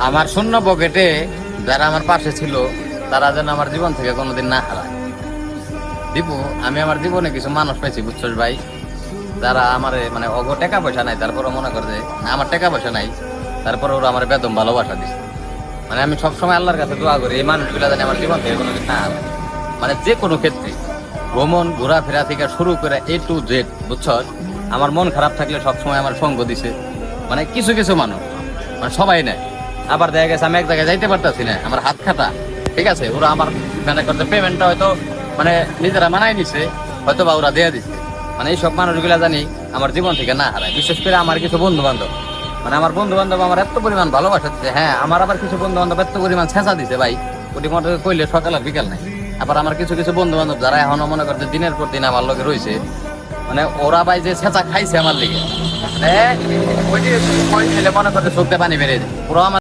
আমার শূন্য পকেটে যারা আমার পাশে ছিল তারা যেন আমার জীবন থেকে কোনোদিন না হারায়। দীপু, আমি আমার জীবনে কিছু মানুষ পেয়েছি বুঝছস ভাই, যারা আমার মানে অগ টাকা পয়সা নাই, তারপরে মনে করে যে না আমার টাকা পয়সা নাই, তারপরে ওরা আমার বেদম ভালোবাসা দিচ্ছে। মানে আমি সবসময় আল্লাহর কাছে দোয়া করি এই মানুষগুলো জানি আমার জীবন থেকে কোনোদিন না হারায়। মানে যে কোনো ক্ষেত্রে ভ্রমণ ঘোরাফেরা থেকে শুরু করে A to Z, বুঝছস, আমার মন খারাপ থাকলে সবসময় আমার সঙ্গ দিছে। মানে কিছু কিছু মানুষ, মানে সবাই নেয়। আবার দেখা গেছে আমি এক জায়গায় যাইতে পারতাছি না, আমার হাত খাটা, ঠিক আছে, ওরা আমার মানে করতে পেমেন্টটা হয়তো মানে নিজেরা মানায় নিছে, হয়তো বা ওরা দিয়ে দিচ্ছে। মানে এইসব মানুষগুলা জানি আমার জীবন থেকে না হারায়। বিশেষ করে আমার কিছু বন্ধু বান্ধব, মানে আমার বন্ধু বান্ধব আমার এত পরিমাণ ভালোবাসা দিচ্ছে। হ্যাঁ, আমার আবার কিছু বন্ধু বান্ধব এত পরিমাণ ছেঁচা দিছে ভাই, ওটি মনে কইলে সকাল আর বিকাল নাই। আবার আমার কিছু কিছু বন্ধু বান্ধব যারা এখনো মনে করছে দিনের পর দিন আমার লগে রয়েছে, মানে ওরা ভাই যে ছেঁচা খাইছে আমার লিগে, মানে ওই যে মনে করতে চোখতে পানি বেড়ে যায় পুরো আমার